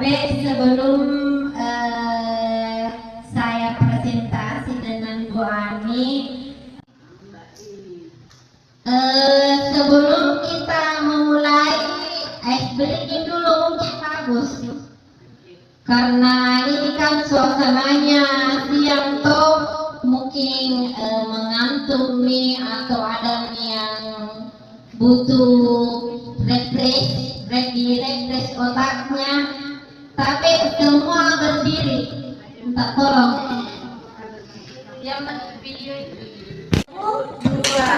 Tapi sebelum saya presentasi dengan Bu Ani, sebelum kita memulai ice breaking dulu mungkin bagus, karena ini kan suasananya siang toh mungkin mengantuk nih, atau ada yang butuh refresh otaknya. Tapi semua berdiri, minta tolong yang video dua.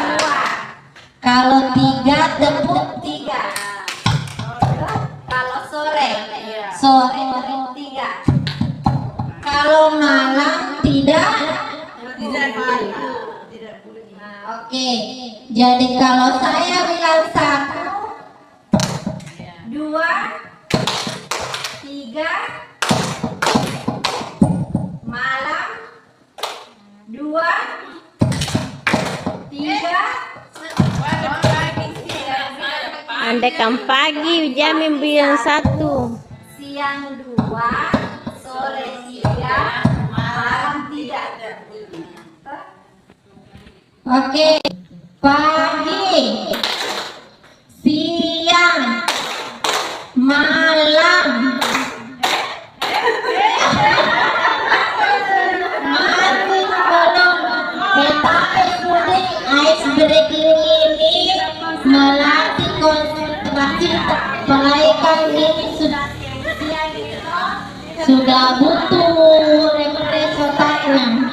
Kalau 3 tepuk 3. Kalau sore 3. Kalau malam tidak. Oke, jadi kalau saya bilang 1, 2, 3, malam 2, 3. Andaikan pagi Jamin bilang 1, siang 2, sore 3, malam 3. Oke, pagi, siang, malam. Masih belum. Tetapi studi ice breaking ini melatih konsentrasi perbaikan ini sudah butuh refresh otaknya.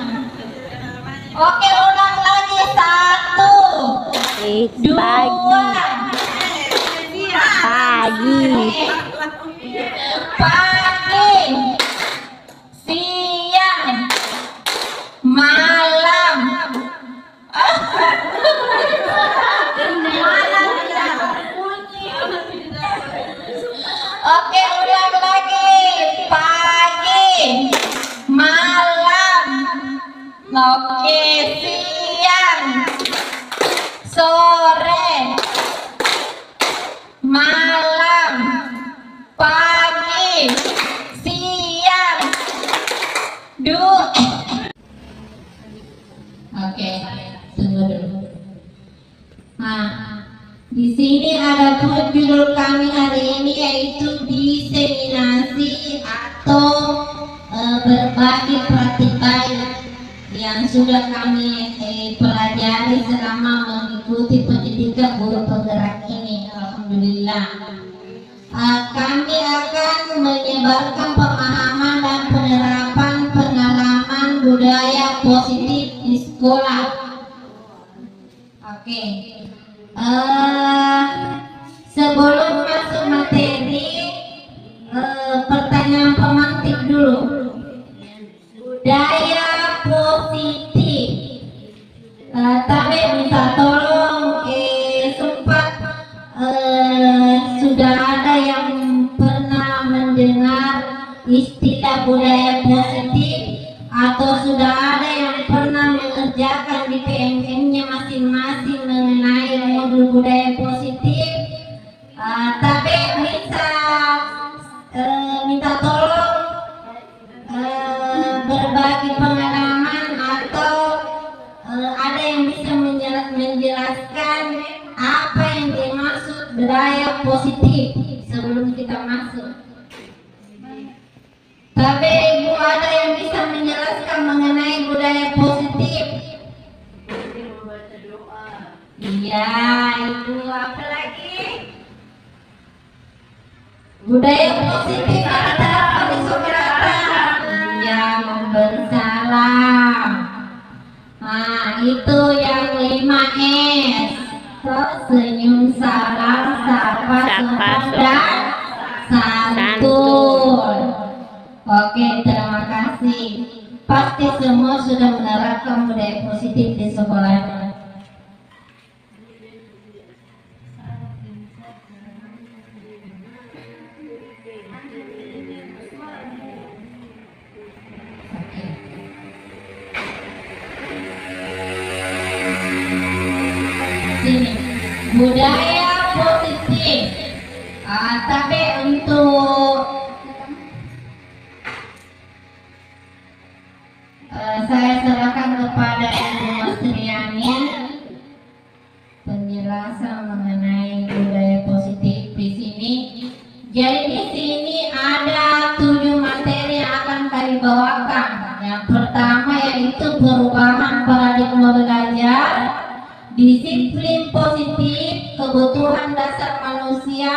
Oke, ulang lagi 1, 2, pagi, siang, malam. Oke, ulang lagi, pagi, malam. Oke, siang, sore, malam, pagi, siang, Oke, tunggu dulu. Nah, di sini ada judul kami hari ini, yaitu diseminasi atau berbagi praktik baik yang sudah kami pelajari selama mengikuti pendidikan guru penggerak ini. Alhamdulillah, kami akan menyebarkan pemahaman dan penerapan pengalaman budaya positif di sekolah. Oke, sebelum masuk materi, pertanyaan pemantik dulu. Budaya positif. Tapi minta tolong, sempat sudah ada yang pernah mendengar istilah budaya positif, atau sudah ada yang pernah mengerjakan di PMM-nya masing-masing mengenai modul budaya positif. Tapi bisa minta tolong berbagi pengalaman, atau ada yang bisa menjelaskan apa yang dimaksud budaya positif sebelum kita masuk. Tapi Ibu, ada yang bisa menjelaskan mengenai budaya positif? Iya, Ibu, apa lagi? Budaya positif ada apa di Soekarno? Iya, memberi salam. Nah, itu yang 5S. Senyum, salam, sapa, sopan, dan santun. Oke, terima kasih. Pasti semua sudah menerapkan budaya positif di sekolahnya. Sini, budaya positif. Tapi untuk sini ada 7 materi yang akan kami bawakan. Yang pertama yaitu perubahan paradigma belajar, disiplin positif, kebutuhan dasar manusia,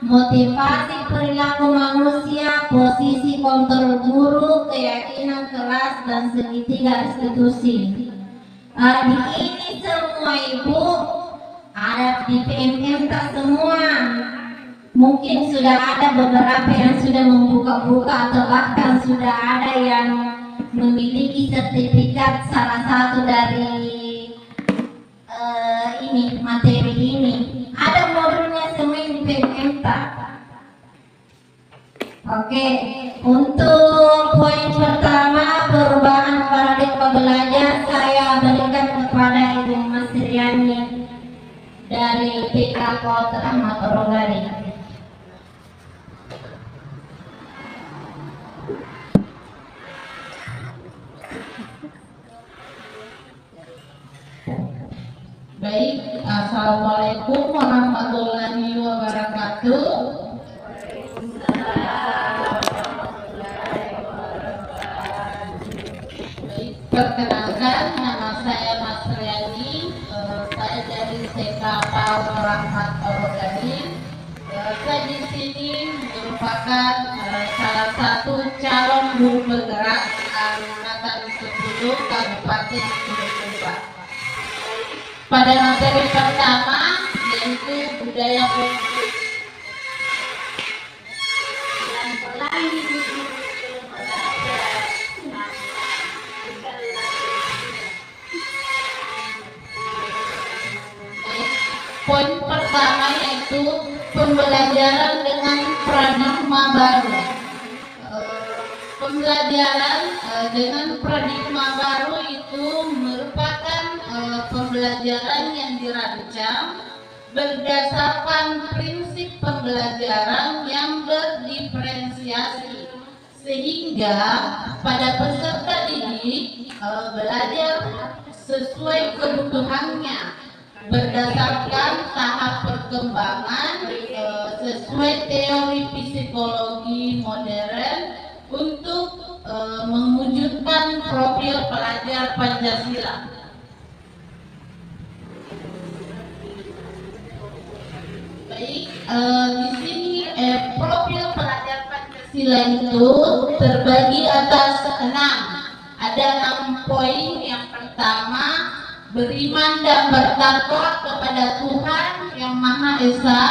motivasi perilaku manusia, posisi kontrol guru, keyakinan kelas, dan segitiga institusi. Di ini semua ibu ada di PMMK semua. Mungkin sudah ada beberapa yang sudah membuka-buka atau bahkan sudah ada yang memiliki sertifikat salah satu dari ini materi ini. Ada modulnya semua di PMMK. Oke, untuk poin pertama perubahan paradigma belajar saya berikan kepada Ibu Mas Riani dari PK Kota Ahmad Rogari. Baik, assalamualaikum warahmatullahi wabarakatuh. Baik, perkenalkan nama saya Mas Riani. Saya dari TK PAUD Rahmat Rogari. Saya di sini merupakan salah satu calon guru bergerak angkatan 10 Kabupaten Bogor. Pada materi pertama yaitu budaya politik. Poin pertama yaitu pembelajaran dengan paradigma baru. Pembelajaran dengan paradigma baru itu merupakan pembelajaran yang dirancang berdasarkan prinsip pembelajaran yang berdiferensiasi, sehingga pada peserta didik belajar sesuai kebutuhannya berdasarkan tahap perkembangan sesuai teori psikologi modern untuk mewujudkan profil pelajar Pancasila. Baik, di sini profil pelajar Pancasila itu terbagi atas 6. Ada 6 poin. Yang pertama, beriman dan bertakwa kepada Tuhan yang Maha Esa.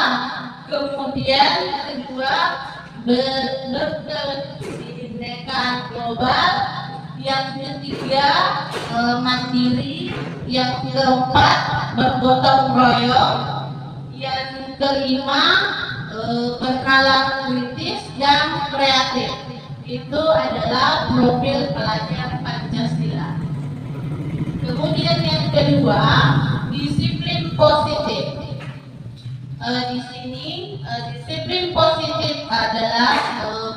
Kemudian yang kedua, berkebinekaan global. Yang ketiga, mandiri. Yang keempat, bergotong royong. Yang kelima, bernalar kritis dan kreatif. Itu adalah profil pelajar Pancasila. Kemudian yang kedua, disiplin positif. Di sini disiplin positif adalah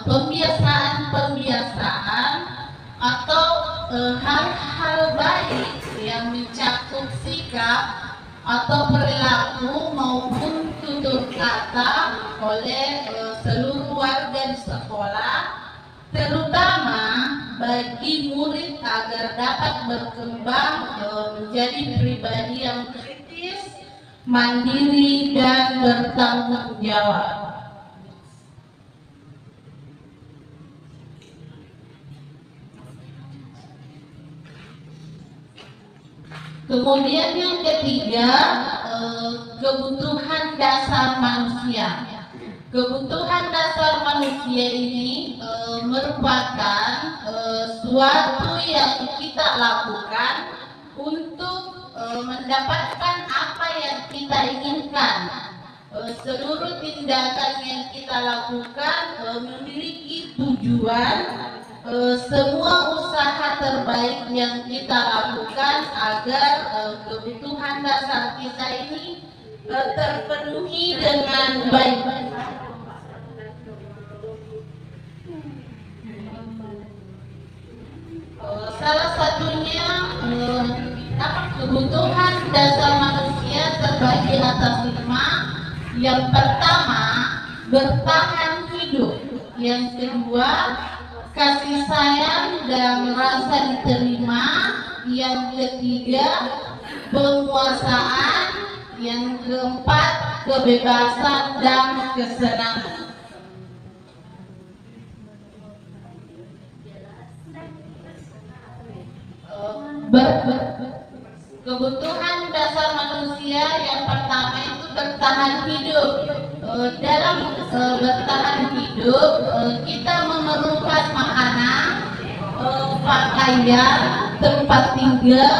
pembiasaan atau hal-hal baik yang mencakup sikap atau perilaku maupun tutur kata oleh seluruh warga di sekolah, terutama bagi murid agar dapat berkembang menjadi pribadi yang kritis, mandiri, dan bertanggung jawab. Kemudian yang ketiga, kebutuhan dasar manusia. Kebutuhan dasar manusia ini merupakan suatu yang kita lakukan untuk mendapatkan apa yang kita inginkan. Seluruh tindakan yang kita lakukan memiliki tujuan. Semua usaha terbaik yang kita lakukan agar kebutuhan dasar kita ini terpenuhi dengan baik. Salah satunya kebutuhan dasar manusia terbagi atas 5. Yang pertama, bertahan hidup. Yang kedua, kasih sayang dan rasa diterima. Yang ketiga, penguasaan. Yang keempat, kebebasan dan kesenangan. Kebutuhan dasar manusia yang pertama itu bertahan hidup. Dalam bertahan hidup, kita memerlukan makanan, pakaian, tempat tinggal,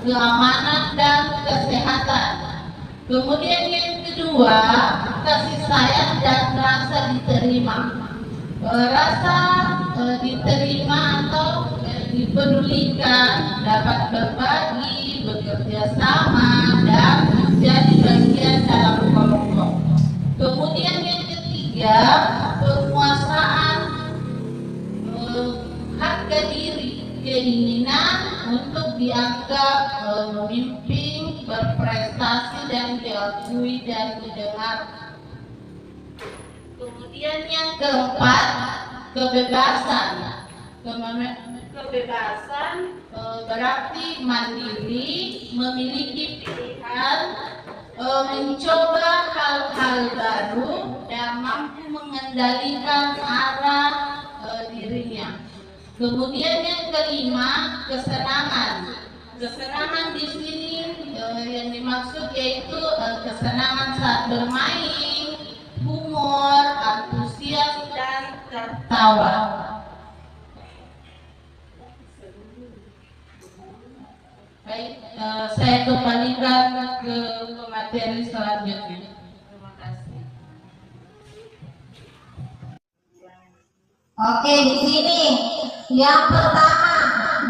keamanan dan kesehatan. Kemudian yang kedua, kasih sayang dan rasa diterima. Rasa diterima atau dipedulikan, dapat berbagi, bekerja sama, dan menjadi bagian dalam kelompok. Kemudian yang ketiga, penguasaan harga diri, keinginan untuk dianggap memimpin, berprestasi dan diakui dan didengar. Kemudian yang keempat, kebebasan. Kebebasan berarti mandiri, memiliki pilihan, mencoba hal-hal baru dan mampu mengendalikan arah dirinya. Kemudian yang kelima, kesenangan. Kesenangan di sini yang dimaksud yaitu kesenangan saat bermain, humor, antusias dan tertawa. Baik, saya kembalikan ke materi selanjutnya. Terima kasih. Oke, di sini yang pertama,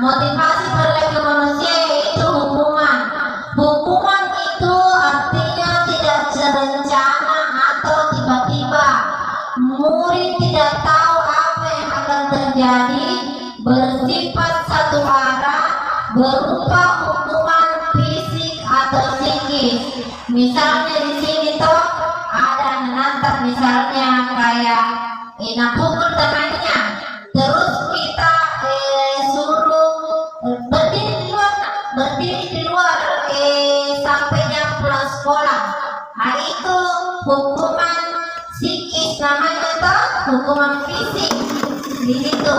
motivasi berlaku manusia yaitu hukuman. Hukuman itu artinya tidak terencana atau tiba-tiba. Murid tidak tahu apa yang akan terjadi, bersifat satu arah, berupa hukuman fisik atau psikis. Misalnya di sini toh ada menantang, misalnya kayak pukul temannya, terus kita suruh berdiri di luar sampai jam pulang sekolah. Nah, itu hukuman psikis namanya toh, hukuman fisik di situ.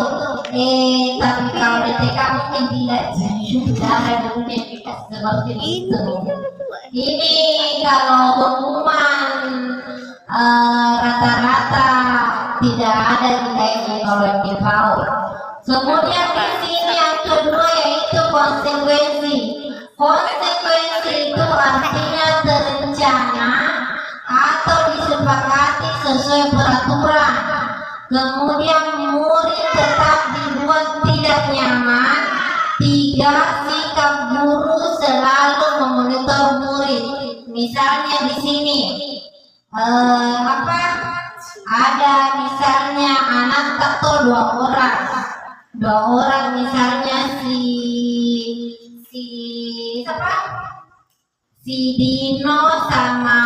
Tapi kalau di TK mungkin tidak, sudah mungkin kita seperti itu. Ini kalau hukuman rata-rata tidak ada nilainya kalau di PAUD. Kemudian di sini yang kedua yaitu konsekuensi. Konsekuensi itu artinya terencana atau disepakati sesuai peraturan. Kemudian murid tetap dibuat tidak nyaman. Tiga, sikap guru selalu memonitor murid. Misalnya di sini ada misalnya anak atau dua orang misalnya si Dino sama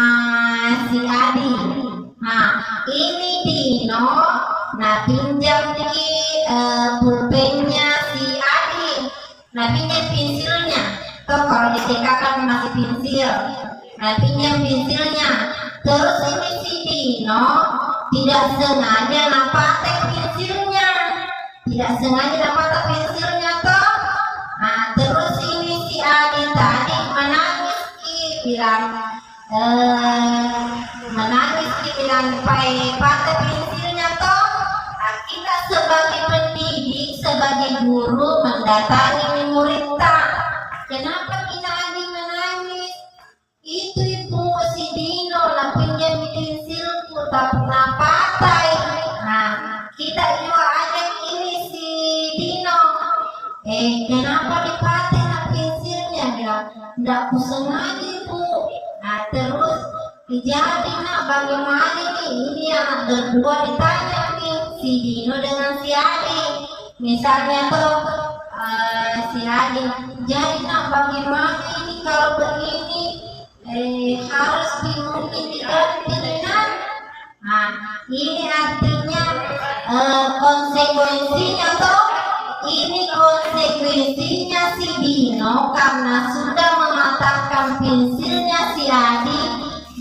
si Adi. Nah, ini Dino pinjam di pulpennya si Adi, pinjam pensilnya. Tuh kalau di TK kan masih pensil. Pinjam pensilnya. Terus ini si Dino tidak sengaja pakai pensilnya. Toh. Nah, terus ini si Adi tadi menangis bilang pakai pensilnya toh. Nah, kita sebagai pendidik, sebagai guru mendatangi murid tak, kenapa kita Adi menangis? Itu ibu si Dino pinjam pensilku tapi pakai. Nah, kita juga ajak ini si Dino, kenapa dipakai pensilnya? Bilang, tidak kusengaja bu. Nah, terus jadi bagaimana ini anak berdua ditanya nih si Dino dengan si Adi. Misalnya tuh si Adi, jadi bagaimana ini kalau begini harus mungkin diganti dengan. Nah, ini artinya konsekuensinya toh, ini konsekuensinya si Dino karena sudah mematahkan pensilnya si Adi,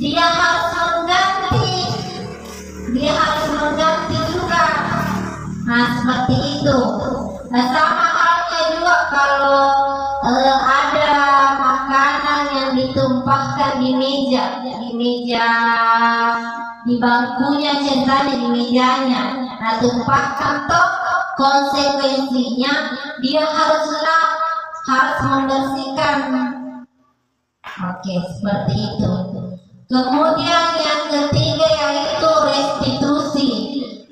dia harus mengganti juga. Nah seperti itu. Nah sama halnya juga kalau ada makanan yang ditumpahkan di meja, di bangkunya, ceritanya di mejanya. Nah tumpahkan toh, konsekuensinya dia harus membersihkan. Oke, seperti itu. Kemudian yang ketiga yaitu restitusi.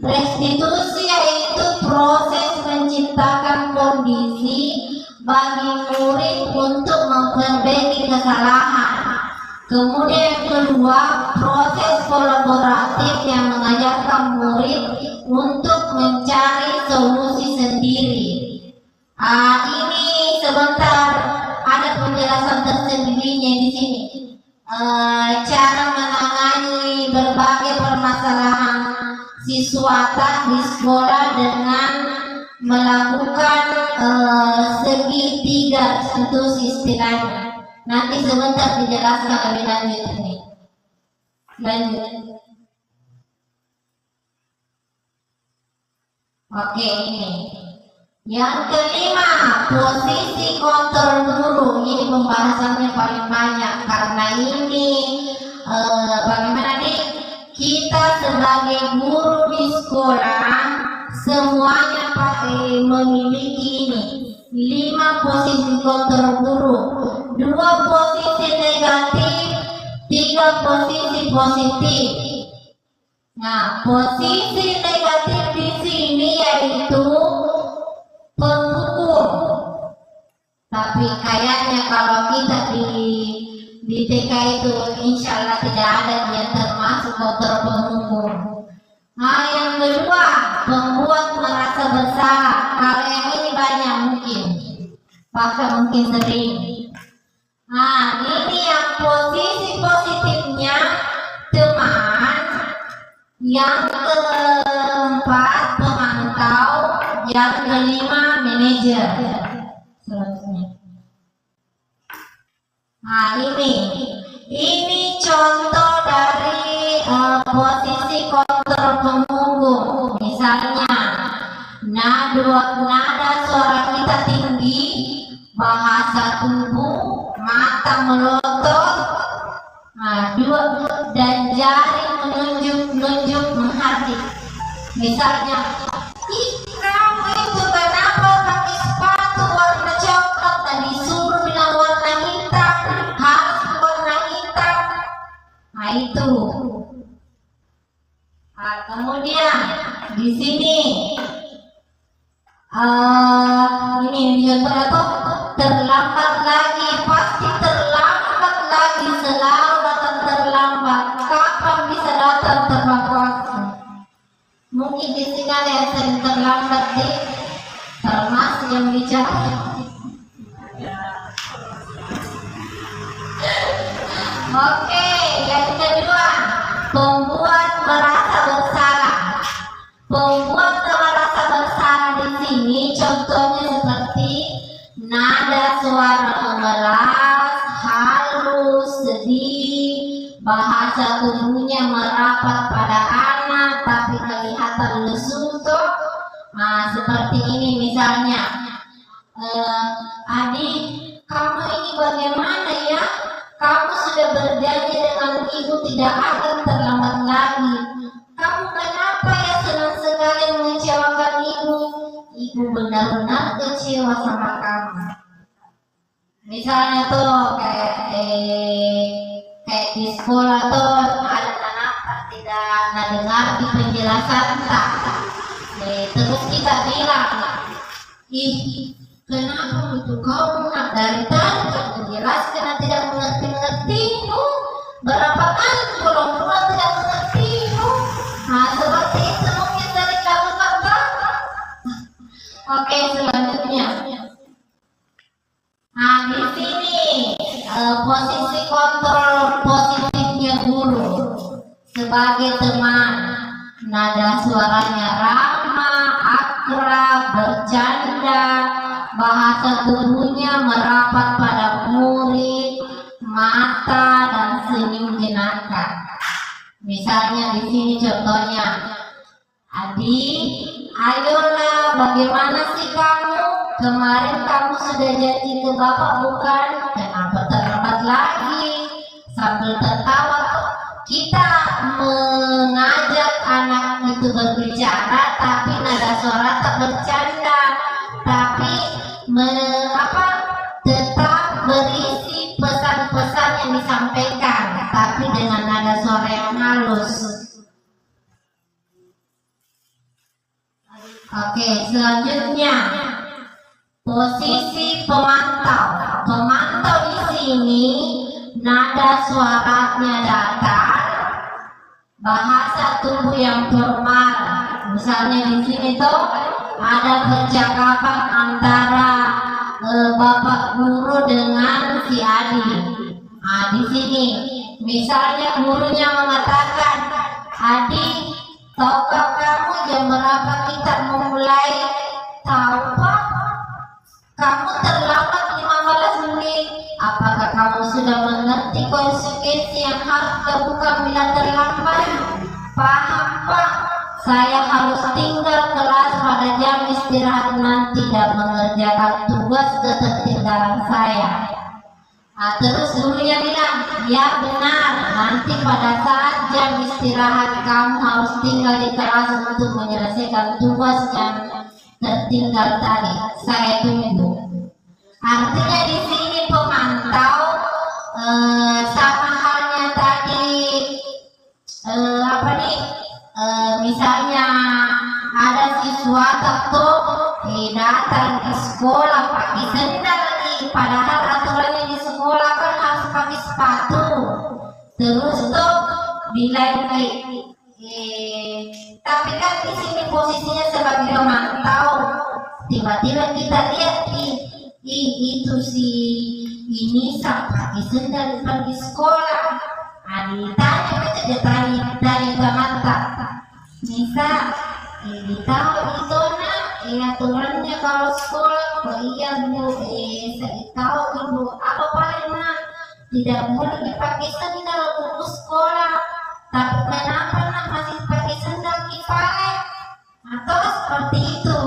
Restitusi yaitu proses menciptakan kondisi bagi murid untuk memperbaiki kesalahan. Kemudian yang kedua, proses kolaboratif yang mengajarkan murid untuk mencari solusi sendiri. Ini sebentar ada penjelasan tersendirinya di sini. Cara menangani berbagai permasalahan siswa di sekolah dengan melakukan segitiga institusi istilahnya. Nanti sebentar dijelaskan lebih lanjut ini. Lanjut. Oke, ini. Yang kelima, posisi kontrol guru. Ini pembahasannya paling banyak karena ini bagaimana nih kita sebagai guru di sekolah semuanya memiliki ini 5 posisi kontrol guru, 2 posisi negatif, 3 posisi positif. Nah, posisi negatif di sini yaitu pengukur. Tapi kayaknya kalau kita di TK itu insya Allah tidak ada dia termasuk kontrol pengukur. Nah, yang kedua, membuat merasa bersalah. Kalau yang ini banyak mungkin, bahkan mungkin sering. Nah, ini yang posisi positifnya teman. Yang keempat, pemantau. Yang kelima, manajer. Selanjutnya. Nah, ini contoh dari posisi kontrol pengukur. Misalnya, nada suara kita tinggi, bahasa tubuh, mata melotot, dan jari menunjuk menghadap. Misalnya, kamu itu kenapa pakai sepatu warna coklat dan disuruh bilang warna hitam, harus warna hitam. Nah itu. Kemudian di sini ini contoh terlambat lagi, pasti terlambat lagi, selalu datang terlambat. Kapan bisa datang tepat waktu? Mungkin di sini ada yang sering terlambat termasuk yang bicara. Oke, yang kedua, membuat merasa bersalah. Membuat merasa bersalah di sini contohnya seperti nada suara memelas, halus, sedih, bahasa tubuhnya merapat pada anak tapi kelihatan lesu. Nah, seperti ini misalnya, adik, kamu ini bagaimana ya? Kamu sudah berjanji dengan ibu tidak akan terlambat lagi. Kamu kenapa ya senang sekali mengecewakan ibu? Ibu benar-benar kecewa sama kamu. Misalnya tuh kayak di sekolah tuh ada anak tidak dengar di penjelasan tak. Terus kita bilang, kenapa itu kau dari tadi menjelaskan dan tidak mengerti? Berapa kali pulang tidak mengerti? Nah, seperti itu mungkin dari kata-kata. Oke, selanjutnya. Nah, di sini posisi kontrol positifnya guru sebagai teman. Nada suaranya ramah, nada, bahasa tubuhnya merapat pada murid, mata dan senyum jenaka. Misalnya di sini contohnya, adik, ayolah, bagaimana sih kamu? Kemarin kamu sudah janji ke bapak bukan? Kenapa terlambat lagi? Sambil tertawa kita mengajak anak itu berbicara, tapi nada suara tak bercanda, tapi tetap berisi pesan-pesan yang disampaikan, tapi dengan nada suara yang halus. Oke, selanjutnya posisi pemantau. Pemantau di sini nada suaranya datar, bahasa tubuh yang formal. Misalnya di sini tuh ada percakapan antara bapak guru dengan si adik. Nah, di sini misalnya gurunya mengatakan, adik, tahukah kamu jam berapa kita memulai? Tahu Pak, kamu terlambat 15 menit. Apakah kamu sudah mengerti konsekuensi yang harus dilakukan bila terlambat? Paham Pak, saya harus tinggal kelas pada jam istirahat nanti dan mengerjakan tugas ketertinggalan saya. Nah, terus gurunya bilang, ya benar, nanti pada saat jam istirahat kamu harus tinggal di kelas untuk menyelesaikan tugas yang tertinggal tadi. Saya tunggu. Artinya di sini pemantau sama halnya tadi misalnya ada siswa atau datang ke sekolah pakai sendal nih, padahal aturannya di sekolah kan harus pakai sepatu. Terus tuh bilangnya tapi kan di sini posisinya sebagai pemantau, tiba-tiba kita lihat itu si ini pakai sendal pergi sekolah. Ditanya dia tanya ke mata, bisa tahu itu nak aturannya kalau sekolah? Oh iya bu, saya tahu ibu. Apa paling nak tidak boleh dipakai sendal untuk sekolah, tapi kenapa nak masih pakai sendal kipakai? Atau seperti itu.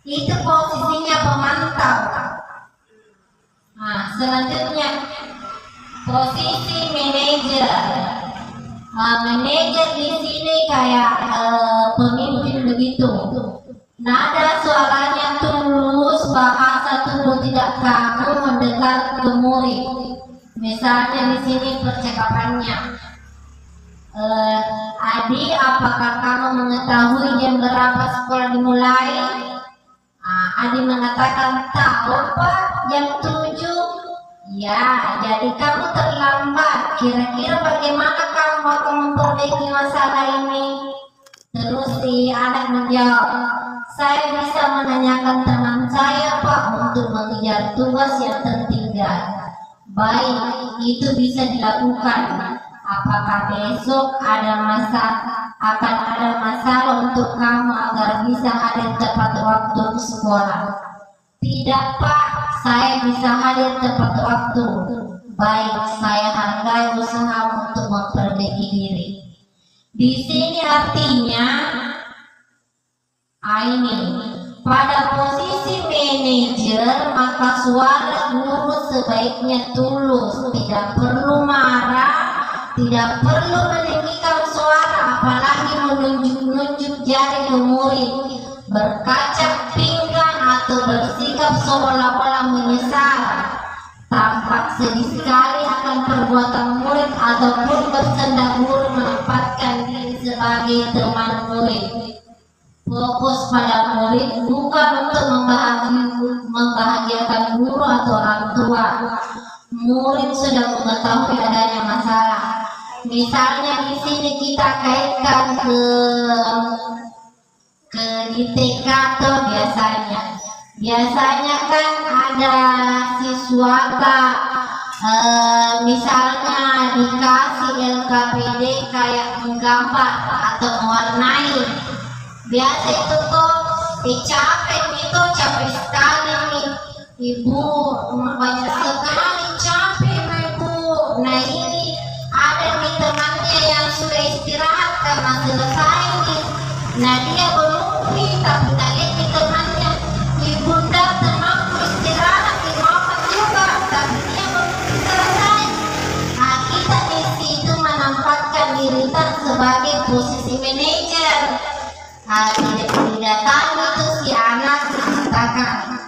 Itu posisinya pemantau. Nah, selanjutnya posisi manajer. Manajer di sini kayak pemimpin begitu. Nada suaranya tulus, bahasa tubuh tidak kaku mendekat ke murid. Misalnya di sini percakapannya, adik, apakah kamu mengetahui jam berapa sekolah dimulai? Adik mengatakan, tahu Pak, jam 7. Ya, jadi kamu terlambat. Kira-kira bagaimana kamu akan memperbaiki masalah ini? Terus si anak menjawab, saya bisa menanyakan teman saya Pak untuk mengejar tugas yang tertinggal. Baik, itu bisa dilakukan. Apakah besok akan ada masalah untuk kamu agar bisa hadir tepat waktu ke sekolah? Tidak Pak, saya bisa hadir tepat waktu. Baik, saya hargai usaha untuk memperbaiki diri. Di sini artinya ini pada posisi manajer, maka suara guru sebaiknya tulus, tidak perlu marah, tidak perlu meninggikan suara, apalagi menunjuk-nunjuk jari ke murid, berkaca pinggang atau bersikap seolah-olah menyesal. Tampak sedih sekali akan perbuatan murid ataupun bercanda guru menempatkan diri sebagai teman murid. Fokus pada murid bukan untuk membahagiakan guru atau orang tua. Murid sudah mengetahui adanya masalah. Misalnya di sini kita kaitkan ke di TK atau biasanya kan ada siswa misalnya dikasih LKPD kayak menggambar atau mewarnai. Biasa itu tuh capek itu, capek sekali nih ibu, banyak sekali capek ibu. Nah ini ada nih temannya yang sudah istirahat karena selesai nih. Nah dia belum nih, tapi tadi nih temannya, ibunda temanku istirahat di mama juga, tapi dia belum selesai. Nah kita di situ menempatkan diri kita sebagai posisi manajer. Nah didatangi itu si anak dikatakan,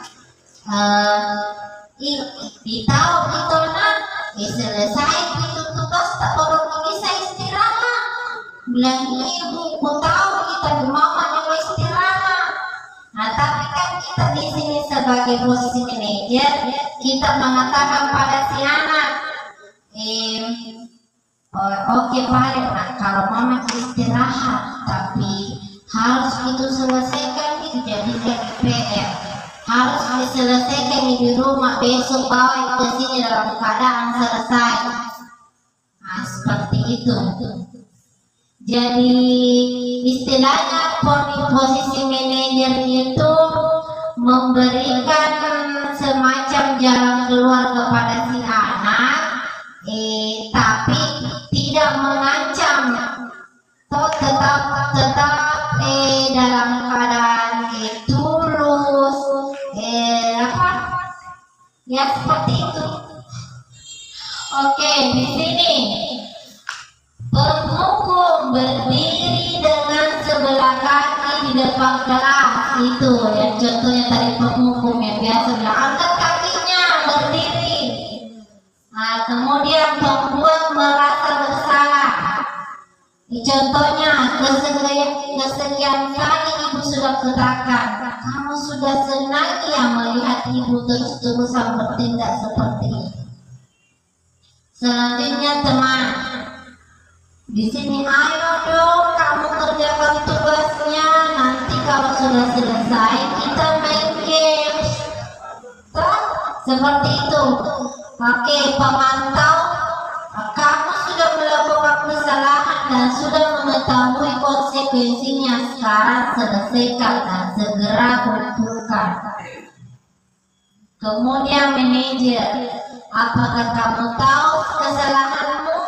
tahu gitu nak, selesai itu tugas tak orang bisa istirahat. Bilang ibu tahu kita di mama juga istirahat. Nah tapi kan kita di sini sebagai posisi manajer, kita mengatakan pada si anak, oke Pak, nah, kalau mama istirahat, tapi harus itu selesaikan itu jadikan PR. Harus diselesaikan di rumah, besok bawa ke sini dalam keadaan selesai. Nah, seperti itu. Jadi istilahnya posisi manajer itu memberikan semacam jalan keluar kepada si anak, tapi tidak mengancam, tetap dalam keadaan tulus, ya seperti itu. Oke, di sini penghukum berdiri dengan sebelah kaki di depan kelas, itu yang contohnya tadi penghukum yang biasa bilang angkat kakinya berdiri. Nah, kemudian pembuat merasa bersalah. Contohnya kesekian kali ibu sudah katakan, kamu sudah senang ya melihat ibu terus-terusan bertindak seperti ini. Selanjutnya teman, di sini ayo dong kamu kerjakan tugasnya, nanti kalau sudah selesai kita main games. Seperti itu. Oke, pemantau, kamu sudah melakukan kesalahan dan sudah mengetahui konsekuensinya. Sekarang selesaikan dan segera kumpulkan. Kemudian manajer, apakah kamu tahu kesalahanmu?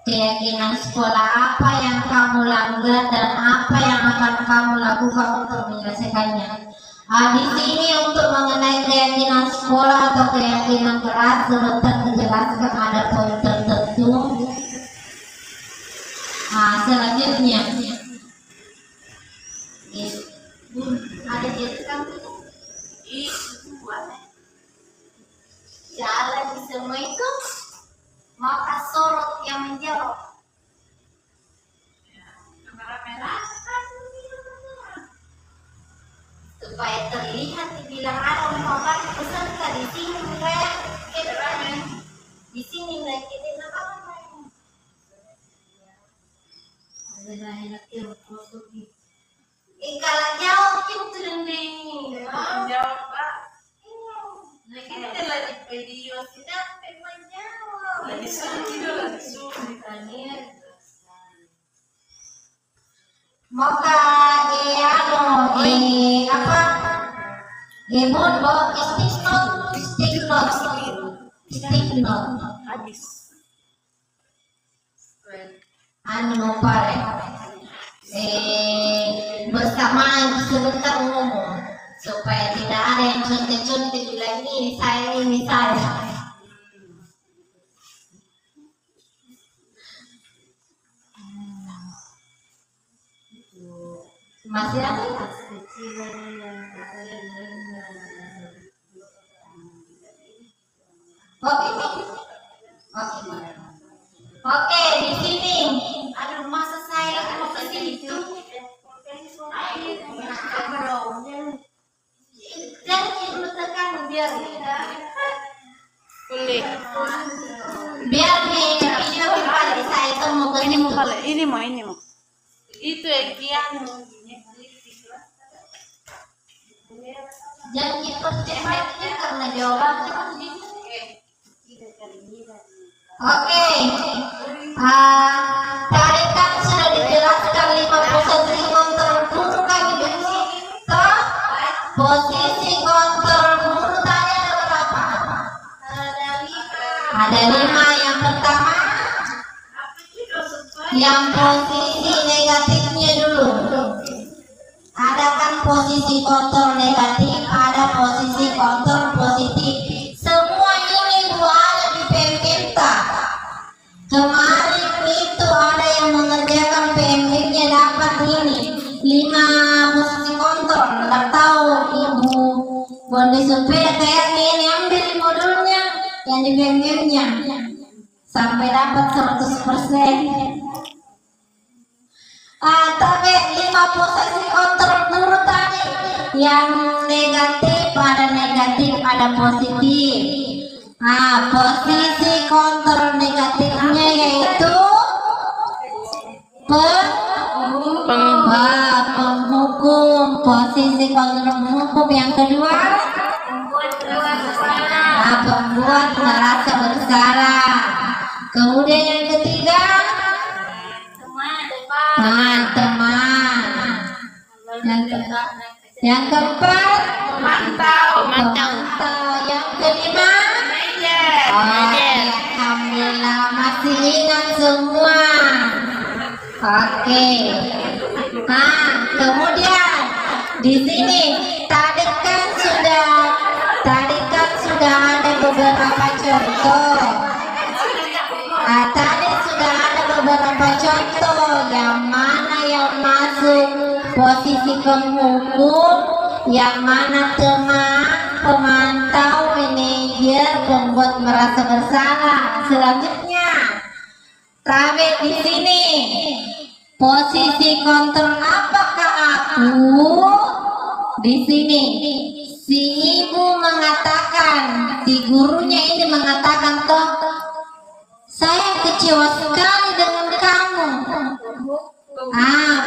Keyakinan sekolah apa yang kamu langgar dan apa yang akan kamu lakukan untuk menyelesaikannya? Di sini untuk mengenai keyakinan sekolah atau keyakinan keras sebentar dijelaskan ada poin tertentu. Selanjutnya ada jelaskan jalan di semua itu maka sorot yang menjawab. Supaya terlihat dibilang ada umpama peserta di sini kayak di sini lagi ini apa? Kalau jawab itu dendeng. Jawab Pak. Ini lagi video tidak menjawab. Lagi sulit. Maka Gebon bawa stick note. Anu pare. Bersama sebentar ngomong supaya tidak ada yang contek-contek bilang ini saya. Masih ada? Oke, di sini. Aduh, masa saya mau ke situ? Jangan dulu tekan biar video kembali saya itu mau ke situ. Ini mau. Itu yang Jangan dipercayai karena jawabannya Oke. Tadi kan sudah dijelaskan 51 terbuka di sini. Posisi kontrol guru tadi ada berapa? Ada 5. Yang pertama, yang posisi negatifnya dulu. Ada kan posisi kontrol negatif, ada posisi kontrol positif. Semua ini dua ada di PMK. Kemarin itu ada yang mengerjakan PMK-nya dapat ini 5 posisi kontrol. Nggak tahu ibu Bonde Supaya kayaknya ini ambil modulnya yang di PMK-nya sampai dapat 100%. Tapi 5 posisi kontrol dulu tadi. Yang negatif ada positif. Posisi kontrol negatifnya yaitu penghukum. Posisi kontrol penghukum yang kedua pembuat merasa bersalah. Kemudian yang ketiga teman. Yang keempat pemantau. Yang kelima alhamdulillah masih ingat semua. Oke. Kemudian di sini tadi kan sudah ada beberapa contoh. Tadi sudah ada beberapa contoh yang mana yang masuk posisi penghukum, yang mana teman, pemantau, manajer, pembuat merasa bersalah. Selanjutnya, tapi di sini posisi kontrol apakah aku? Di sini si ibu mengatakan, si gurunya ini mengatakan toh, saya kecewa sekali dengan kamu.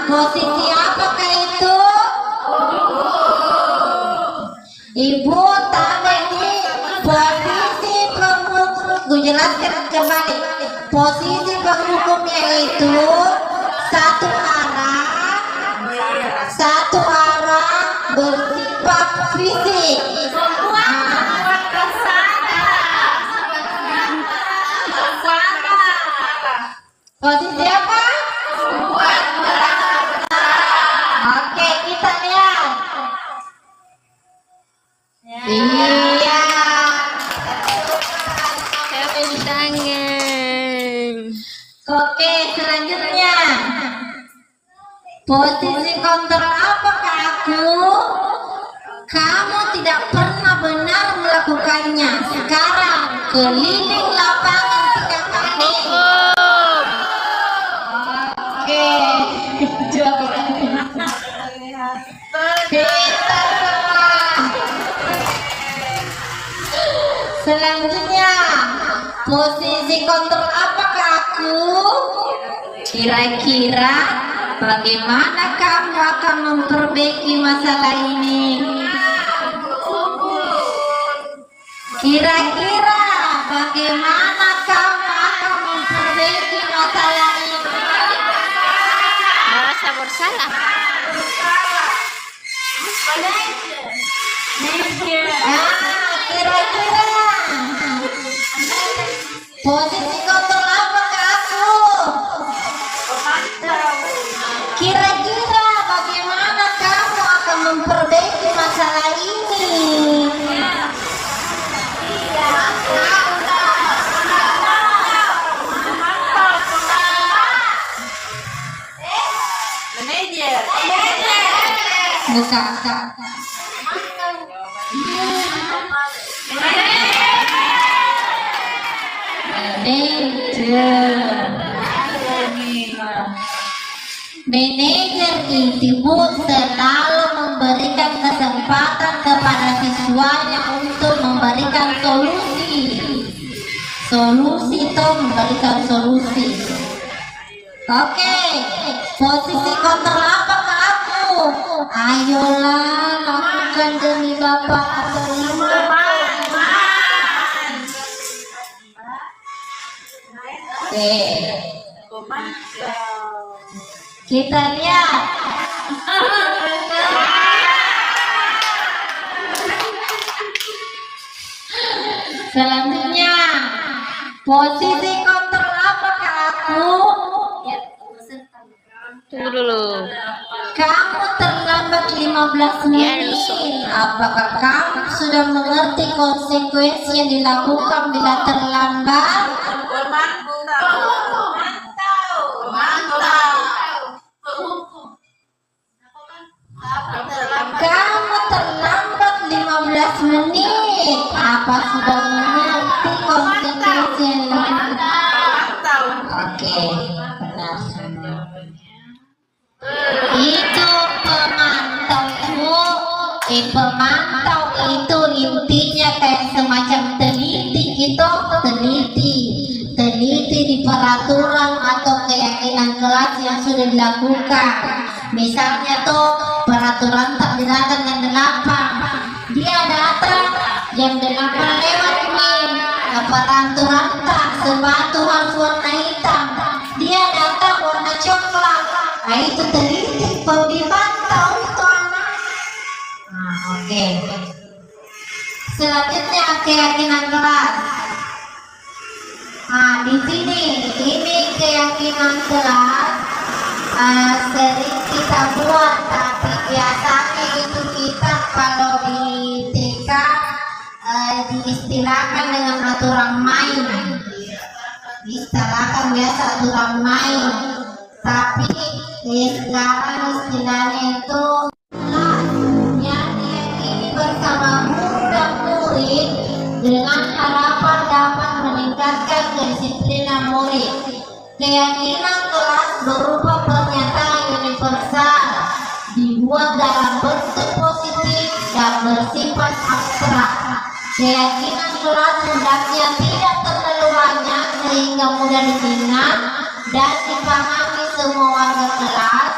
Posisi apakah itu? Ibu tadi posisi penghukum, gue jelaskan kembali. Posisi penghukumnya itu satu arah bersifat fisik. Posisi apa? Oke, kita lihat. Iya. Tepuk tangan. Oke, selanjutnya. Posisi kontrol apakah aku? Kamu tidak pernah benar melakukannya. Sekarang keliling lapangan 3 kali. Oke. Selanjutnya, posisi kontrol apakah aku? Kira-kira bagaimana kamu akan memperbaiki masalah ini? Kira-kira bagaimana kamu akan memperbaiki masalah ini? Merasa bersalah. Kira-kira posisi kontrol apakah aku? Kira-kira bagaimana kamu akan memperbaiki masalah ini? Bukan. Manajer itu selalu memberikan kesempatan kepada siswanya untuk memberikan memberikan solusi. Oke, posisi kontrol apakah aku? Ayolah, lakukan demi Bapak atau Ibu. Oke, kita lihat. Selanjutnya, posisi kontrol apakah aku? Tunggu dulu. Kamu terlambat 15 menit. Apakah kamu sudah mengerti konsekuensi yang dilakukan bila terlambat? Kamu terlambat 15 menit. Apa sudah mengerti konsekuensi yang dilakukan? Oke, benar. Itu pemantau itu intinya kayak semacam teliti gitu, teliti di peraturan atau keyakinan kelas yang sudah dilakukan. Misalnya tuh peraturan tak datang jam 8, dia datang jam 8 lewat nih. Peraturan tak sepatu harus warna hitam, dia datang warna coklat. Nah itu teliti, dipantau itu anak. Nah, oke. Selanjutnya keyakinan kelas. Nah di sini ini keyakinan kelas sering kita buat, tapi biasanya itu kita kalau di TK diistilahkan dengan aturan main. Diistilahkan biasa aturan main. Tapi sekarang istilahnya itu yang diyakini bersama murid dengan harapan dapat meningkatkan kedisiplinan murid. Keyakinan kelas berupa pernyataan universal, dibuat dalam bentuk positif dan bersifat abstrak. Keyakinan kelas hendaknya tidak terlalu banyak sehingga mudah diingat dan dipahami semua warga kelas,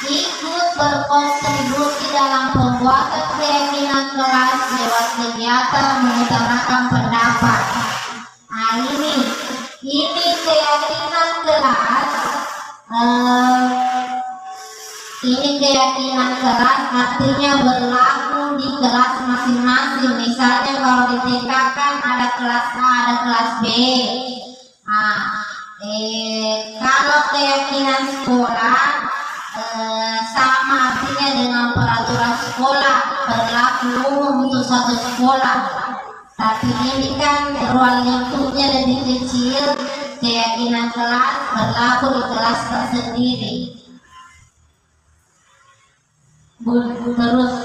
ikut berkontribusi dalam pembuatan keyakinan kelas lewat kegiatan mengutarakan pendapat. Nah ini keyakinan kelas. Ini keyakinan kelas artinya berlaku di kelas masing-masing. Misalnya kalau di TK kan ada kelas A, ada kelas B. Kalau keyakinan sekolah sama artinya dengan peraturan sekolah, berlaku umum untuk satu sekolah. Tapi ini kan ruang lingkupnya lebih kecil, keyakinan kelas berlaku di kelas tersendiri. Terus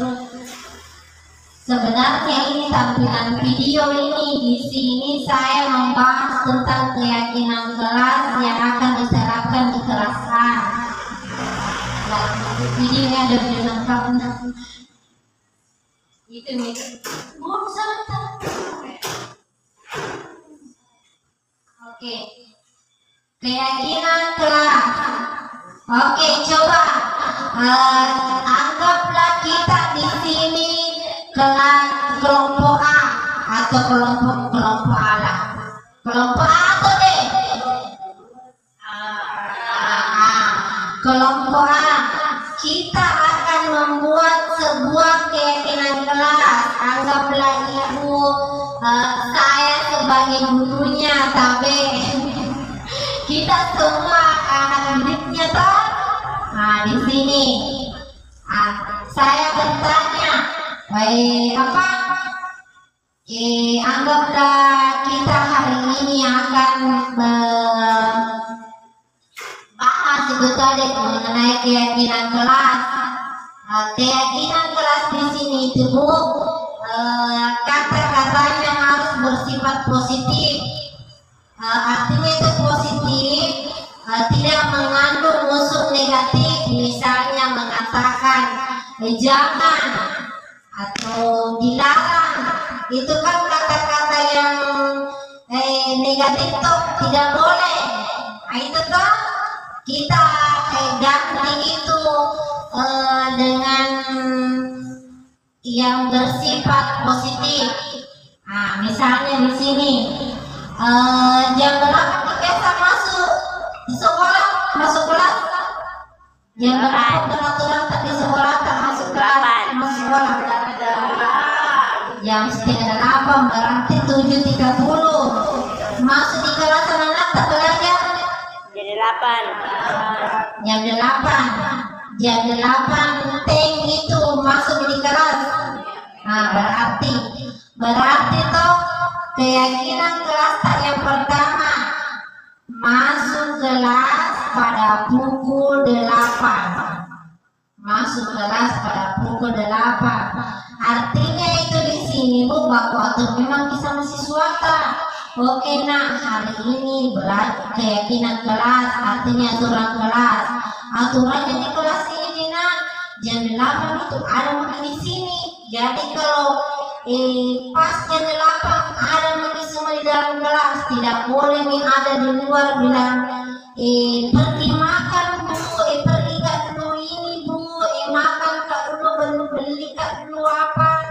sebenarnya ini tampilan video ini, di sini saya membahas tentang keyakinan kelas yang akan diterapkan di kelas A. Jadi ini ada lengkapnya. Itu nih. Oke. Keyakinan kelas. Oke, coba anggaplah kita di sini kelas kelompok A atau kelompok A lah. Kelompok A atau D? Kelompok A. Kita akan membuat sebuah keyakinan kelas. Anggaplah ibu saya sebagai gurunya, tapi kita semua anak didiknya toh. Nah di sini saya bertanya, anggaplah kita hari ini akan bahas itu tadi mengenai keyakinan kelas. Keyakinan kelas di sini itu kata-katanya harus bersifat positif. Artinya itu positif, tidak mengandung unsur negatif. Misalnya mengatakan jangan atau dilarang, itu kan kata-kata yang negatif tuh tidak boleh. Nah, itu tuh kita ganti itu dengan yang bersifat positif. Nah, misalnya di sini jam berapa kita masuk sekolah, masuk kelas? Jam berapa peraturan tadi sekolah tak masuk kelas, masuk sekolah? Jam setengah 8. berarti 7.30. Masuk di kelas anak tak belajar jam 8. Jam 8 teng itu masuk di kelas. Nah, berarti toh keyakinan kelas tak yang pertama masuk kelas pada pukul 8. Masuk kelas pada pukul 8. Artinya itu di sini Bu bahwa memang kisah mahasiswa. Oke, nah hari ini berat keyakinan kelas, artinya aturan kelas. Aturannya di kelas ini nak jam 8 itu ada makan di sini. Jadi kalau pas jam 8 ada makan semua di dalam kelas, tidak boleh nih ada di luar bilang pergi makan Bu, pergi kak dulu ini Bu, makan kak dulu beli kak dulu apa.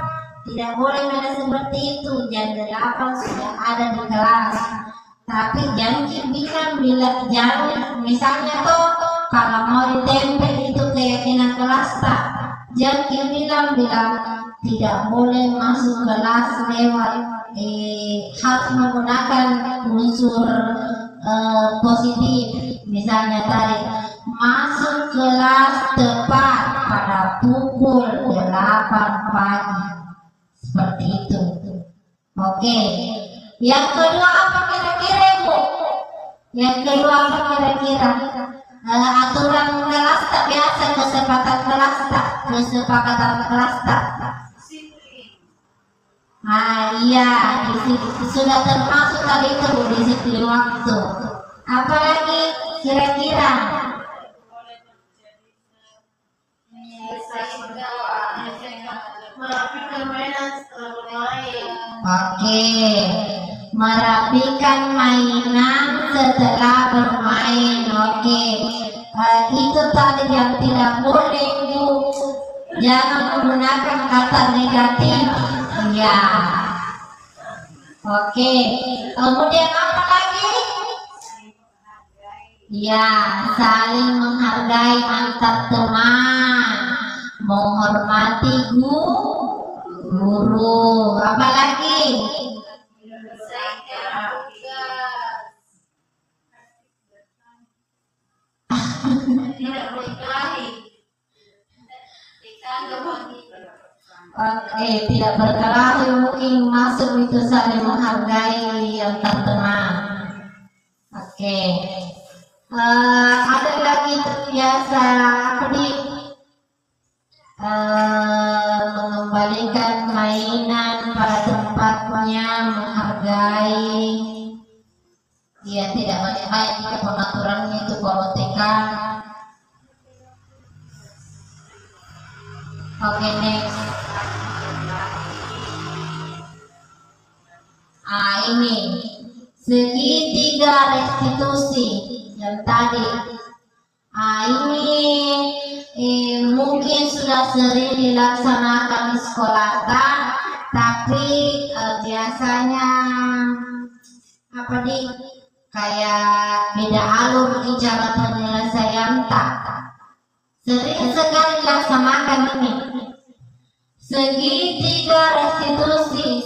Tidak boleh ada seperti itu. Jam 8 sudah ada di kelas. Tapi janji bilang bila jangan misalnya tuh kalau mau ditempel itu keyakinan kelas tak. Janji bilang tidak boleh masuk kelas lewat harus menggunakan unsur positif. Misalnya tadi masuk kelas tepat pada pukul 8 pagi. Seperti itu. Oke. Yang kedua apa kira-kira Bu? Yang kedua apa kira-kira? Aturan kelas tak biasa, kesepakatan kelas tak. Iya, sudah termasuk tadi itu Bu, disiplin waktu. Apalagi kira-kira? Oke, merapikan mainan setelah bermain. Oke, itu tadi yang tidak boleh Bu. Jangan menggunakan kata negatif. Ya. Oke, kemudian apa lagi? Ya, saling menghargai antar teman, menghormati guru. Apa lagi? Oke, tidak berkelahi mungkin masuk itu saling menghargai antar teman. Oke. Ada lagi biasa mengembalikan mainan pada tempatnya, menghargai. Ya tidak banyak-banyak jika pengaturannya itu politikan. Oke, next. Ini segitiga restitusi yang tadi. Ini mungkin sudah sering dilaksanakan di sekolah tapi biasanya kayak beda alur di cara penyelesaian tak. Sering sekali dilaksanakan ini. Segitiga restitusi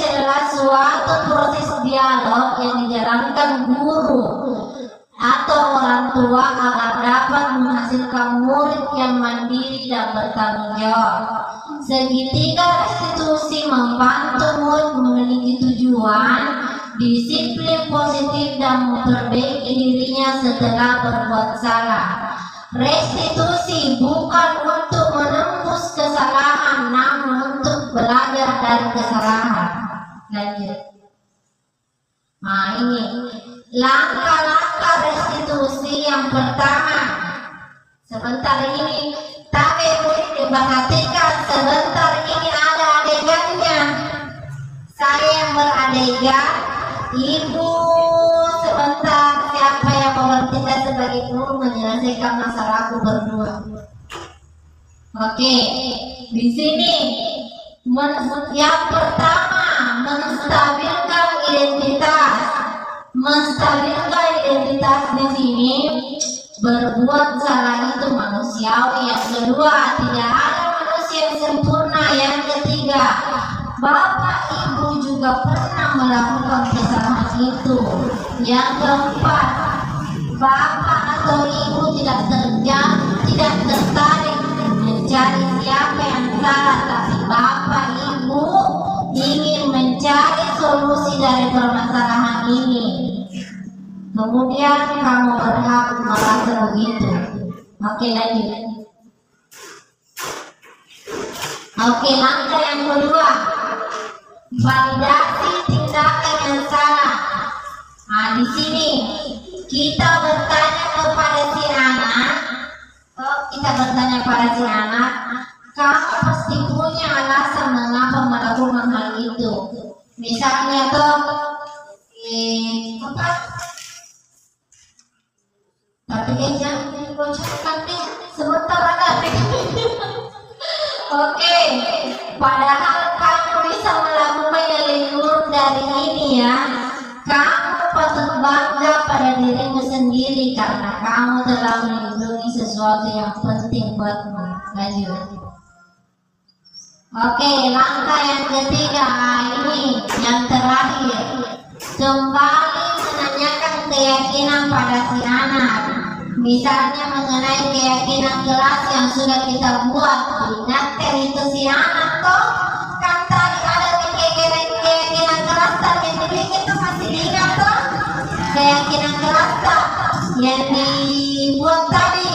adalah suatu proses dialog yang dijalankan guru atau orang tua agar dapat menghasilkan murid yang mandiri dan bertanggung jawab. Segitiga restitusi membantu murid memiliki tujuan, disiplin positif dan memperbaiki dirinya setelah berbuat salah. Restitusi bukan untuk menembus kesalahan, namun untuk belajar dari kesalahan. Lanjut. Ini langkah-langkah restitusi yang pertama. Sebentar ini tapi boleh diperhatikan. Sebentar ini ada adegannya. Saya yang beradegan, Ibu sebentar siapa yang bertindak sebagai guru menyelesaikan masalahku berdua. Oke, di sini yang pertama menstabilkan identitas di sini. Berbuat salah itu manusiawi. Yang kedua, tidak ada manusia yang sempurna. Yang ketiga, Bapak Ibu juga pernah melakukan kesalahan itu. Yang keempat, Bapak atau Ibu tidak tertarik mencari siapa yang salah, tapi Bapak Ibu ingin mencari solusi dari permasalahan ini. Kemudian kamu berhak merasa begitu. Oke, lanjut. Oke, langkah yang kedua, validasi tindakan yang salah. Nah, di sini kita bertanya kepada si anak, kamu pasti punya alasan mengapa melakukan hal itu. Misalnya tapi dia jangan dibocorkan deh, sebentar ada. Oke, padahal kamu bisa melakukannya lebih buruk dari ini ya. Kamu patut bangga pada dirimu sendiri karena kamu telah melindungi sesuatu yang penting buatmu. Lanjut. Oke, langkah yang ketiga, ini yang terakhir. Kembali menanyakan keyakinan pada si anak. Misalnya mengenai keyakinan kelas yang sudah kita buat. Ingatkan itu si anak toh. Kan tadi ada keyakinan kelas tadi, jadi kita masih ingat toh. Keyakinan kelas toh yang dibuat tadi.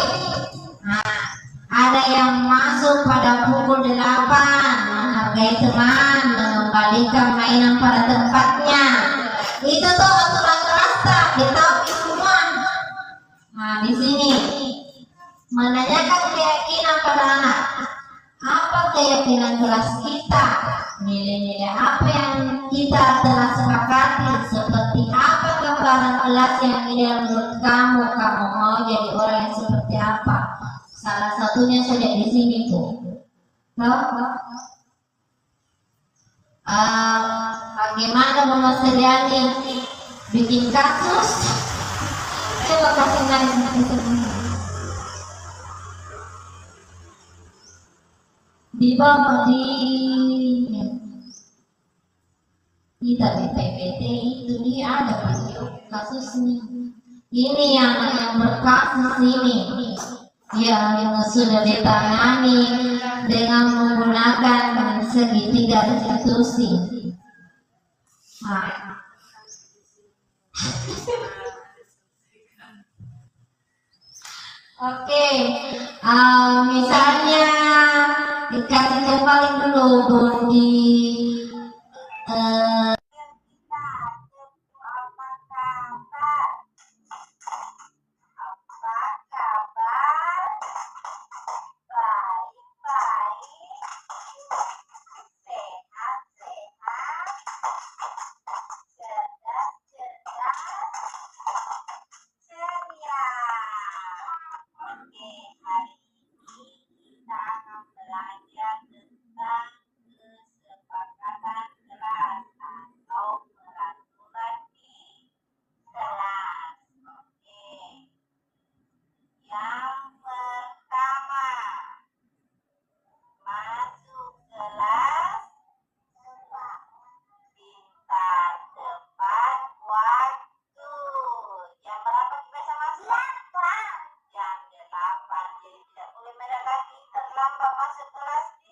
Nah, ada yang masuk pada pukul 8, menghargai teman, mengembalikan mainan pada tempatnya. Itu tuh aturan kelas tak ditahui semua. Nah, di sini menanyakan keyakinan pada anak. Apa keyakinan kelas kita? Nilai-nilai apa yang kita telah sepakati? Seperti apa gambaran kelas yang ideal menurut kamu? Kamu mau jadi orang yang seperti apa? Salah satunya saja di sini tuh. Bagaimana Mama Sediani bikin kasus? Coba kasih naik di bawah kita di PPT itu dia ada video kasusnya. Ini yang berkasus ini. Ya, yang sudah ditangani dengan menggunakan segitiga institusi. Nah. Oke, misalnya dikasih kembali dulu di terlambat masuk kelas.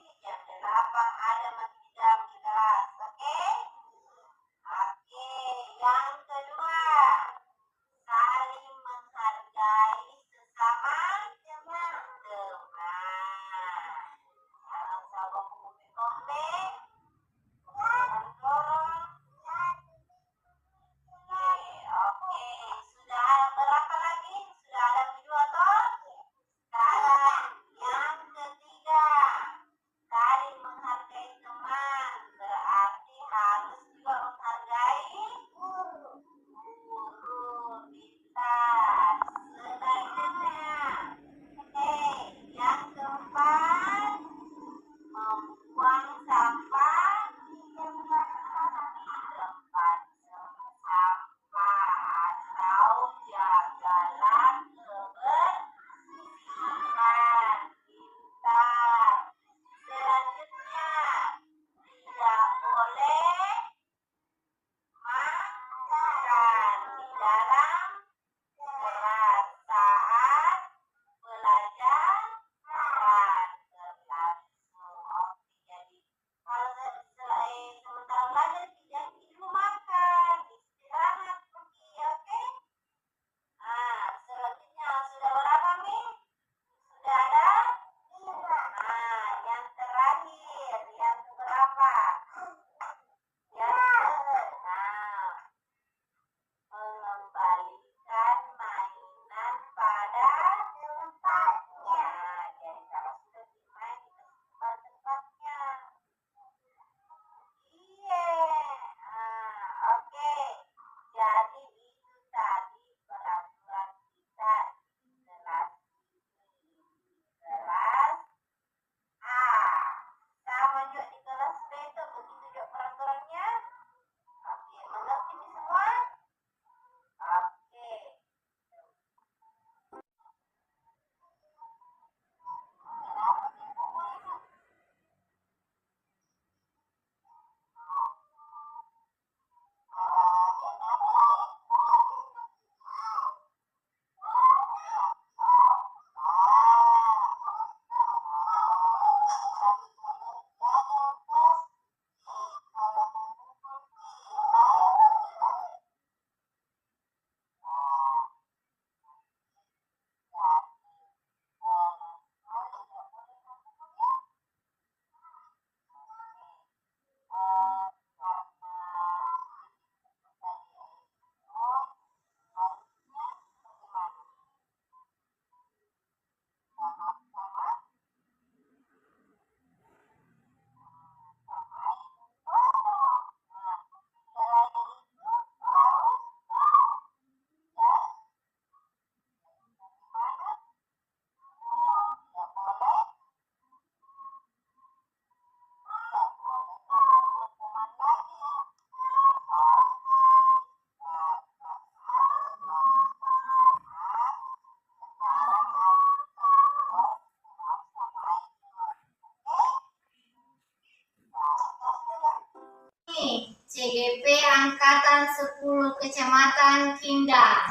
CGP Angkatan 10 Kecamatan Kindang.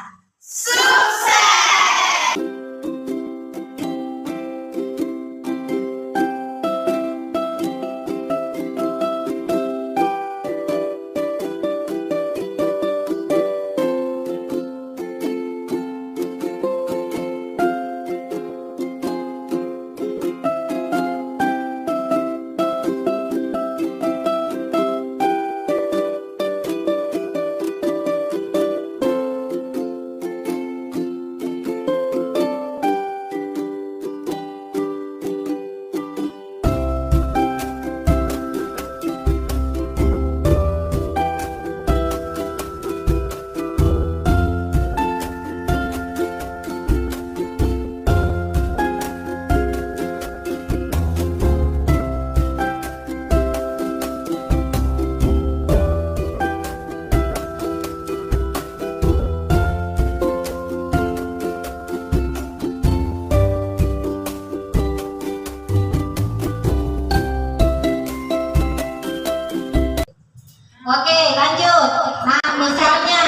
Oke, lanjut. Nah, misalnya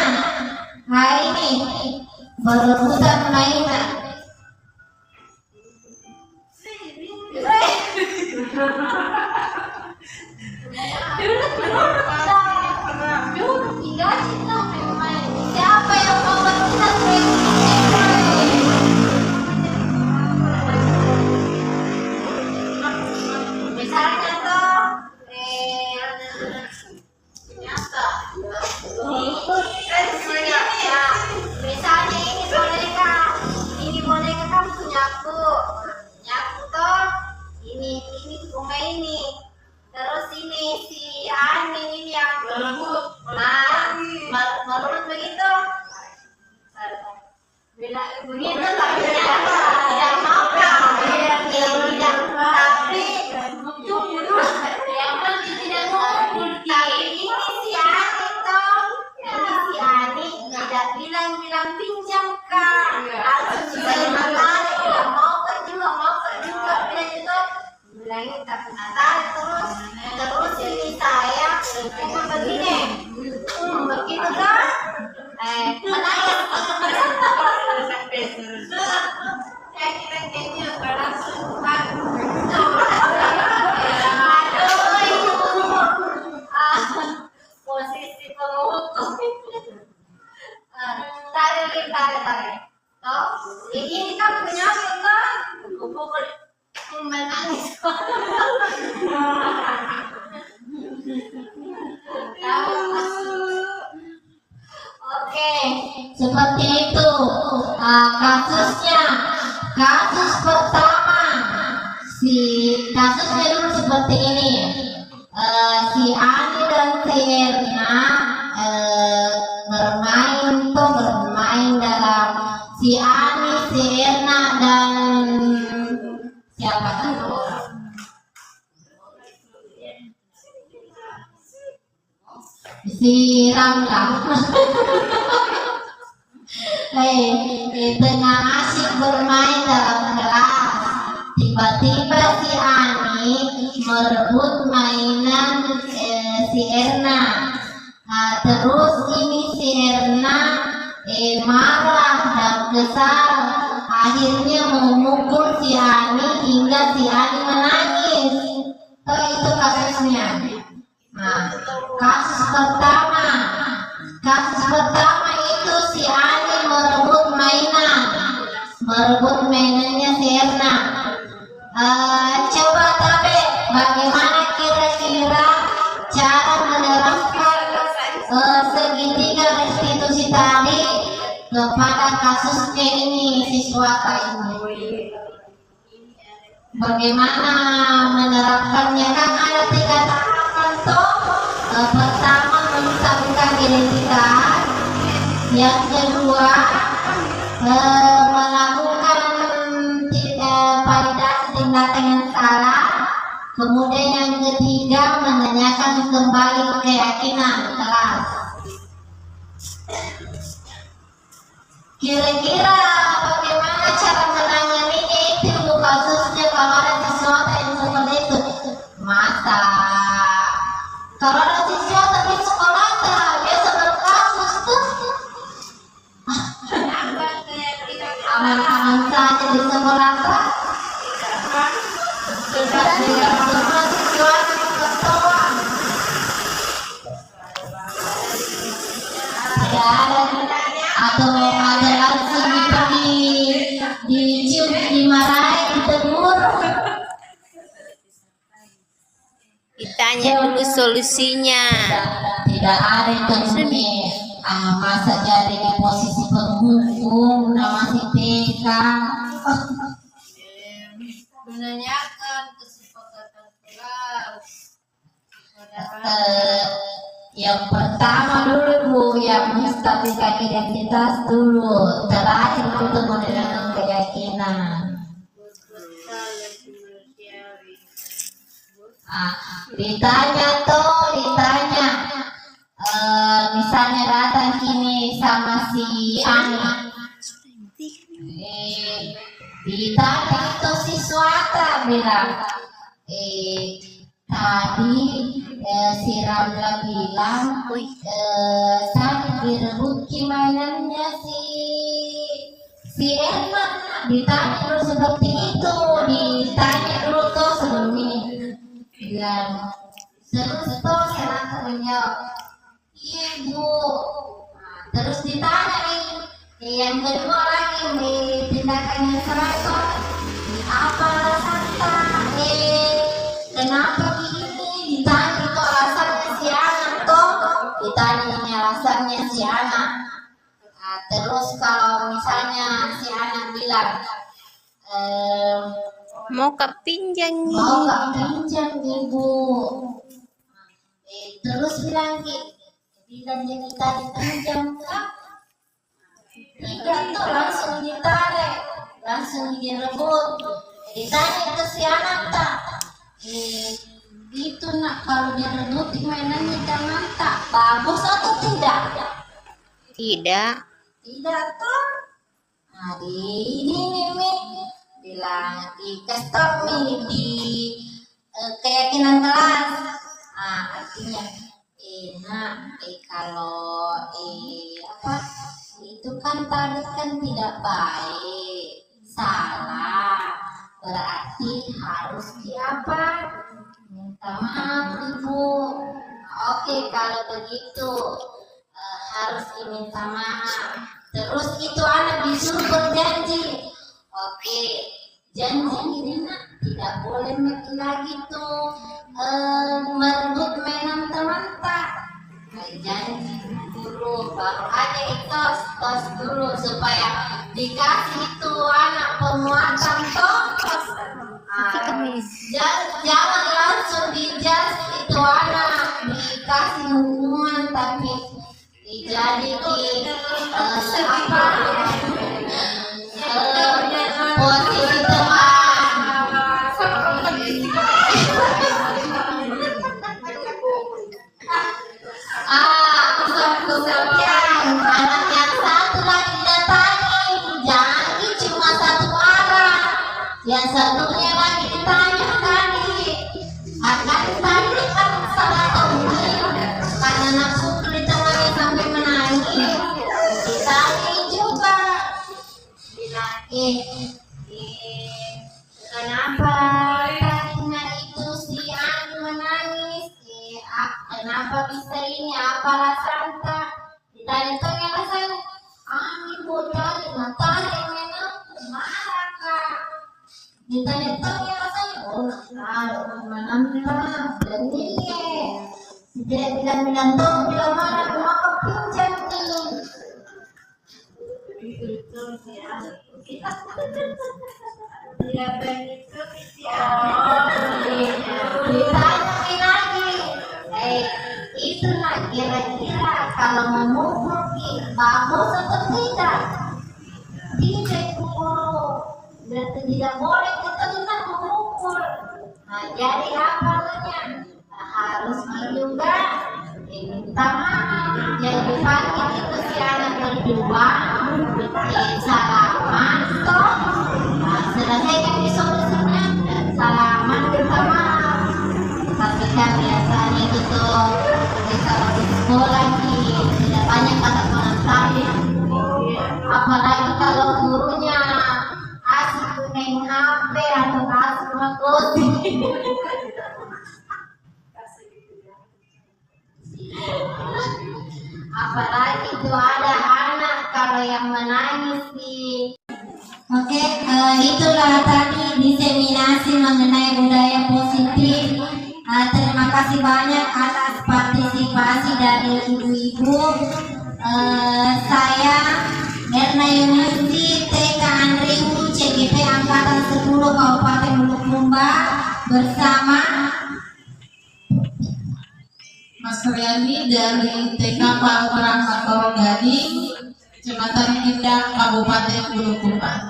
hari ini berebutan mainan. Siapa yang mau berebutan misalnya tuh misalnya ini boneka kan punyaku toh, ini bunga ini, terus ini si Aning ini yang merebut, nah merebut begitu, begitu tapi tidak mau tidak, tapi tunggu dulu, yang penting tidak ngumpul, tapi ini si Aning toh, ini si Aning tidak bilang pinjam kak, langsung saya menarik, mau ke juga bilang itu, bilangin tapi narik terus ini saya cuma begini, begitu kan, menangis. Kayaknya langsung kan. Posisi penghukum. Tarik. Oh, ini kan punya kita. Pukul menangis. Oke, seperti itu kasusnya. Kasus pertama, kasusnya dulu seperti ini. Si Ani dan si Erna bermain dalam si Ani, si Erna dan siapa tuh? Si Ramla. Tengah asik bermain dalam kelas, tiba-tiba si Ani merebut mainan si Erna. Terus ini si Erna marah dan kesal, akhirnya memukul si Ani hingga si Ani menangis. itu kasusnya. Nah, kasus pertama itu si Ani merebut mainannya si Erna. Coba tapi bagaimana kira-kira cara menerapkan segitiga restitusi tadi kepada kasusnya ini siswata ini? Bagaimana menerapkannya? Kan ada 3 tahapan toh. Pertama menstabilkan identitas, yang kedua melakukan validasi tindakan yang salah, kemudian yang ketiga menanyakan kembali keyakinan kelas. Kira-kira bagaimana cara menanganinya itu kasusnya kalau ada sesuatu yang seperti itu? Masa kalau ada sesuatu di sekolah biasa berkasus tuh aman-aman saja di sekolah tuh. Tidak semua sesuatu ketua. Tidak ada atau ada langsung dicium, dimarahin, ditegur. Ditanya dulu solusinya. Tidak ada itu nih. Masa jadi di posisi penghukum, masih TK. Menanyakan kesepakatan kelas. Yang pertama dulu Bu, yang menstabilkan identitas dulu, terakhir ketemu dengan keyakinan. Ditanya misalnya datang kini sama si Ani, ditanya itu siswata bilang, tadi si Ramla bilang tadi direbut mainannya si Erna. Ditanya dulu seperti itu, ditanya dulu tuh sebelum ini bilang terus tuh senang menjawab iya Bu. Terus ditanya yang kedua lagi di tindakan yang seragam, apa alasannya? Kenapa begini? Ditanya itu alasannya si anak toh, ditanya ini alasannya si anak. Terus kalau misalnya si anak bilang Mau kepinjam Ibu, terus bilang jadi tadi pinjam kan? Tidak tuh langsung ditarik, langsung direbut. Ditanya ke si anak tak, itu nak kalau direbut mainannya jangan tak bagus atau tidak? Tidak. Tidak tuh. Nah di ini nih bilang di custom nih di keyakinan kelas. Artinya kalau apa itu kan tadi kan tidak baik, salah, berarti harus diapa? Minta maaf Ibu. Oke, kalau begitu harus diminta maaf. Terus itu anak disuruh berjanji. Oke, janji ini nak tidak boleh lagi tuh merebut mainan teman tak. Janji dulu, baru aja ikhlas dulu supaya dikasih itu anak penguatan toh. Jangan langsung dijudge itu anak dikasih hukuman tapi jadi posisi teman. Kemudian anak yang satu lagi datangin, jangan cuma satu arah. Yang satunya lagi ditanya tadi, akan tadi kan salah karena nafsu ditemani sampai menangis. Ditanya juga, bilang kenapa tadinya itu si kenapa bisa ini, apa alasannya? Ditanya-tanya alasannya, ini bocah matanya memang marah kak. Ditanya-tanya alasannya, mana dan iya. Tidak bilang-bilang tuh, bilang mana, maka pinjam nih. Ditanya lagi, itulah kira-kira kalau memukul bagus atau tidak? Tidak guru, berarti tidak boleh kita memukul. Nah, jadi apa namanya? Harus juga minta maaf. Jadi pagi itu si anak berdua salaman toh. Nah, selesaikan solusinya salaman minta maaf. Tapi kan biasanya itu tuh kita waktu sekolah tidak banyak kata pengantarnya. Apalagi kalau gurunya asik main HP atau asik mengikuti. Apalagi itu ada anak kalau yang menangis sih. Oke, itulah tadi diseminasi mengenai budaya positif. Terima kasih banyak atas partisipasi dari ibu-ibu. Saya Erna Yunisti TK Andrimu CGP Angkatan 10 Kabupaten Bulukumba bersama Mas Riani dari TK Palmerah Makoro Gading, Kecamatan Kendang, Kabupaten Bulukumba.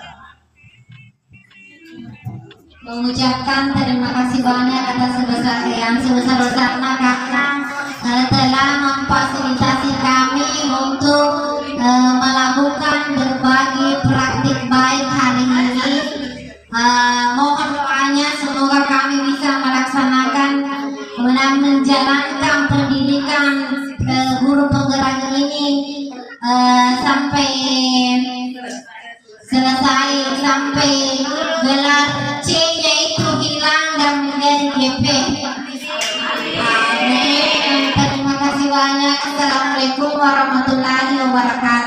Mengucapkan terima kasih banyak atas yang sebesar-besarnya kakak telah memfasilitasi kami untuk melakukan berbagai praktik baik hari ini. Mohon doanya semoga kami bisa melaksanakan menjalankan pendidikan guru penggerak ini sampai selesai, sampai gelar C-nya itu hilang dan menjadi GP. Amin. Terima kasih banyak. Assalamualaikum warahmatullahi wabarakatuh.